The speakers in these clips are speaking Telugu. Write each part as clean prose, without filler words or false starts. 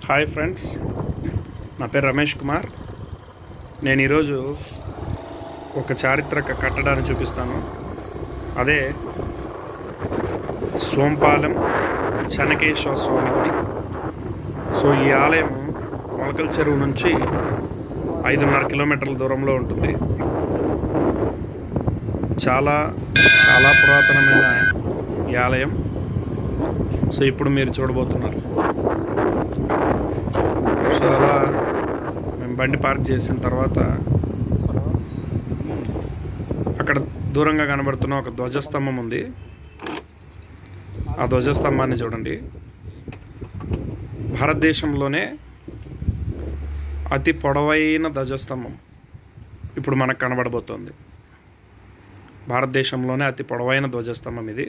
హాయ్ ఫ్రెండ్స్, నా పేరు రమేష్ కుమార్. నేను ఈరోజు ఒక చారిత్రక కట్టడాన్ని చూపిస్తాను. అదే సోంపాలెం చెన్నకేశవ స్వామి గుడి. సో ఈ ఆలయం మొలకల చెరువు నుంచి 5.5 కిలోమీటర్ల దూరంలో ఉంటుంది. చాలా చాలా పురాతనమైన ఈ ఆలయం. సో ఇప్పుడు మీరు చూడబోతున్నారు. సో అలా మేము బండి పార్క్ చేసిన తర్వాత అక్కడ దూరంగా కనబడుతున్న ఒక ధ్వజస్తంభం ఉంది. ఆ ధ్వజస్తంభాన్ని చూడండి. భారతదేశంలోనే అతి పొడవైన ధ్వజస్తంభం ఇప్పుడు మనకు కనబడబోతోంది. భారతదేశంలోనే అతి పొడవైన ధ్వజస్తంభం ఇది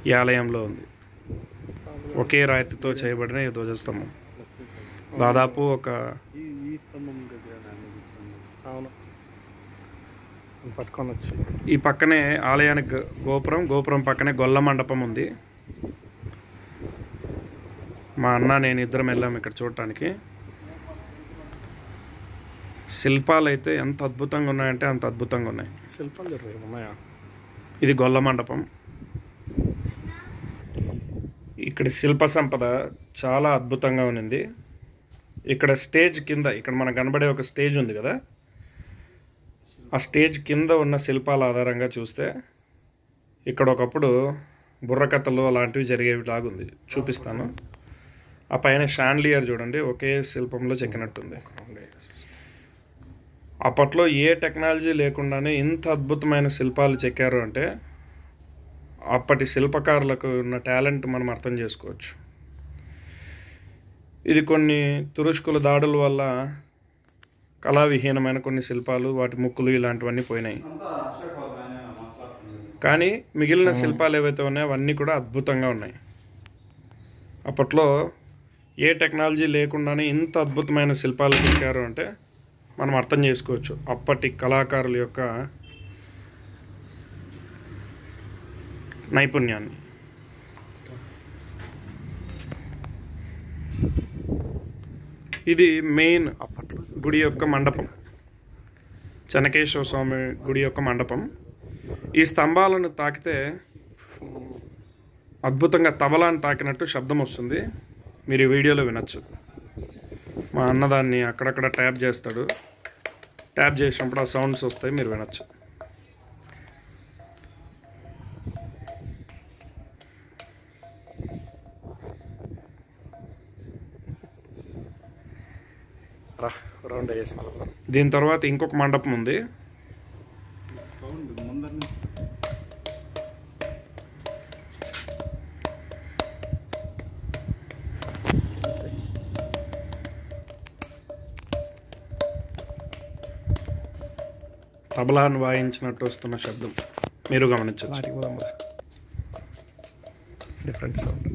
ఈ ఆలయంలో ఉంది. ఒకే రాతితో చేయబడిన ఈ ధ్వజస్తంభం దాదాపు ఒక ఈ పక్కనే ఆలయానికి గోపురం పక్కనే గొల్ల మండపం ఉంది. మా అన్న నేను ఇద్దరం వెళ్ళాము ఇక్కడ చూడటానికి. శిల్పాలు అయితే ఎంత అద్భుతంగా ఉన్నాయంటే అంత అద్భుతంగా ఉన్నాయి. శిల్పాలు ఉన్నాయా? ఇది గొల్ల మండపం. ఇక్కడ శిల్ప సంపద చాలా అద్భుతంగా ఉంది. ఇక్కడ స్టేజ్ కింద ఇక్కడ మనకు కనబడే ఒక స్టేజ్ ఉంది కదా, ఆ స్టేజ్ కింద ఉన్న శిల్పాల ఆధారంగా చూస్తే ఇక్కడ ఒకప్పుడు బుర్రకథలు అలాంటివి జరిగేలాగుంది. చూపిస్తాను. ఆ పైన షాండ్లియర్ చూడండి, ఒకే శిల్పంలో చెక్కినట్టుంది. అప్పట్లో ఏ టెక్నాలజీ లేకుండానే ఇంత అద్భుతమైన శిల్పాలు చెక్కారు అంటే అప్పటి శిల్పకారులకు ఉన్న టాలెంట్ మనం అర్థం చేసుకోవచ్చు. ఇది కొన్ని తురుష్కుల దాడుల వల్ల కళావిహీనమైన కొన్ని శిల్పాలు, వాటి ముక్కులు ఇలాంటివన్నీ పోయినాయి. కానీ మిగిలిన శిల్పాలు ఏవైతే ఉన్నాయో అవన్నీ కూడా అద్భుతంగా ఉన్నాయి. అప్పట్లో ఏ టెక్నాలజీ లేకుండానే ఇంత అద్భుతమైన శిల్పాలు చెక్కారు అంటే మనం అర్థం చేసుకోవచ్చు అప్పటి కళాకారుల యొక్క నైపుణ్యాన్ని. ఇది మెయిన్ అప్పట్లో గుడి యొక్క మండపం, చెన్నకేశవ స్వామి గుడి యొక్క మండపం. ఈ స్తంభాలను తాకితే అద్భుతంగా తబలాన్ని తాకినట్టు శబ్దం వస్తుంది. మీరు ఈ వీడియోలో వినొచ్చు. మా అన్నదాన్ని అక్కడక్కడ ట్యాప్ చేస్తాడు. ట్యాప్ చేసినప్పుడు ఆ సౌండ్స్ వస్తాయి, మీరు వినొచ్చు. దీని తర్వాత ఇంకొక మండపం ఉంది. తబలాను వాయించినట్టు వస్తున్న శబ్దం మీరు గమనించవచ్చు. Different sound.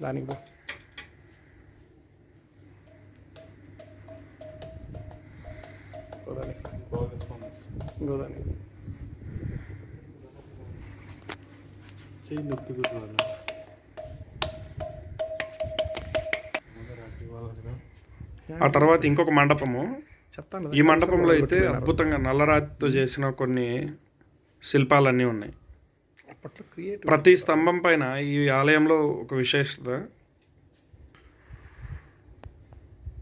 దానికి ఆ తర్వాత ఇంకొక మండపము. ఈ మండపంలో అయితే అద్భుతంగా నల్లరాతితో చేసిన కొన్ని శిల్పాలన్నీ ఉన్నాయి. ప్రతి స్తంభం పైన ఈ ఆలయంలో ఒక విశేషత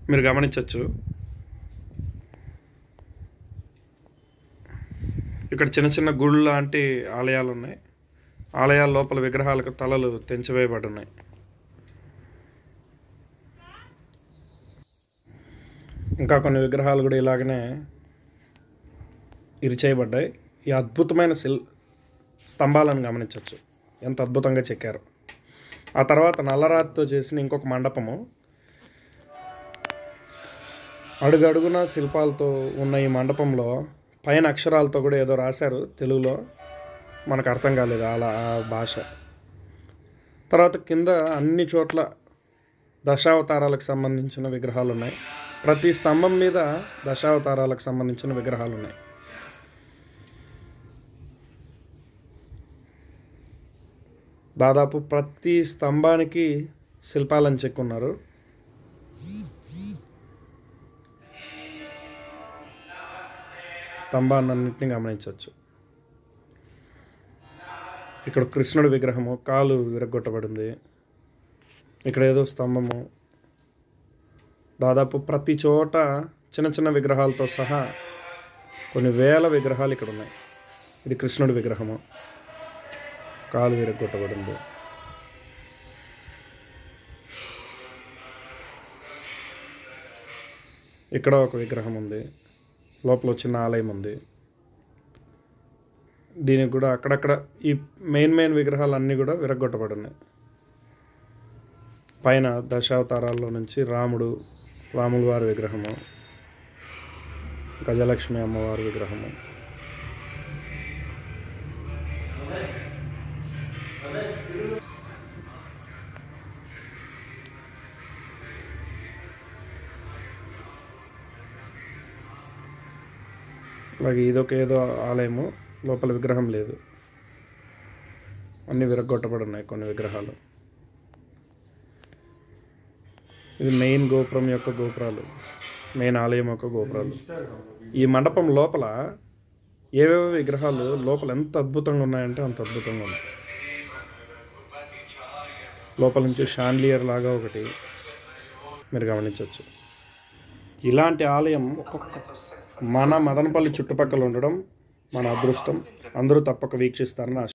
మీరు గమనించవచ్చు. ఇక్కడ చిన్న చిన్న గుళ్ళు లాంటి ఆలయాలు ఉన్నాయి. ఆలయాల లోపల విగ్రహాలకు తలలు తెంచివేయబడి ఉన్నాయి. ఇంకా కొన్ని విగ్రహాలు కూడా ఇలాగనే ఇరిచేయబడ్డాయి. ఈ అద్భుతమైన స్తంభాలను గమనించవచ్చు, ఎంత అద్భుతంగా చెక్కారు. ఆ తర్వాత నల్లరాతితో చేసిన ఇంకొక మండపము. అడుగడుగున శిల్పాలతో ఉన్న ఈ మండపంలో పైన అక్షరాలతో కూడా ఏదో రాశారు తెలుగులో, మనకు అర్థం కాలేదు అలా ఆ భాష. తర్వాత కింద అన్ని చోట్ల దశావతారాలకు సంబంధించిన విగ్రహాలు ఉన్నాయి. ప్రతి స్తంభం మీద దశావతారాలకు సంబంధించిన విగ్రహాలు ఉన్నాయి. దాదాపు ప్రతి స్తంభానికి శిల్పాలను చెక్కున్నారు. స్తంభాన్నింటినీ గమనించవచ్చు. ఇక్కడ కృష్ణుడి విగ్రహము కాలు విరగొట్టబడింది. ఇక్కడ ఏదో స్తంభము. దాదాపు ప్రతి చోట చిన్న చిన్న విగ్రహాలతో సహా కొన్ని వేల విగ్రహాలు ఇక్కడ ఉన్నాయి. ఇది కృష్ణుడి విగ్రహము, కాలు విరగొట్టబడింది. ఇక్కడ ఒక విగ్రహం ఉంది. లోపల చిన్న ఆలయం ఉంది. దీనికి కూడా అక్కడక్కడ ఈ మెయిన్ విగ్రహాలన్నీ కూడా విరగొట్టబడినాయి. పైన దశావతారాల్లో నుంచి రాముల వారి విగ్రహము, గజలక్ష్మి అమ్మవారి విగ్రహము, అలాగే ఏదో ఆలయము, లోపల విగ్రహం లేదు. అన్నీ విరగొట్టబడున్నాయి కొన్ని విగ్రహాలు. ఇది మెయిన్ గోపురం యొక్క గోపురాలు, మెయిన్ ఆలయం యొక్క గోపురాలు. ఈ మండపం లోపల ఏవేవో విగ్రహాలు లోపల ఎంత అద్భుతంగా ఉన్నాయంటే అంత అద్భుతంగా ఉంది. లోపల నుంచి షాండ్లియర్ లాగా ఒకటి మీరు గమనించవచ్చు. ఇలాంటి ఆలయం మన మదనపల్లి చుట్టుపక్కల ఉండడం మన అదృష్టం. అందరూ తప్పక వీక్షిస్తారని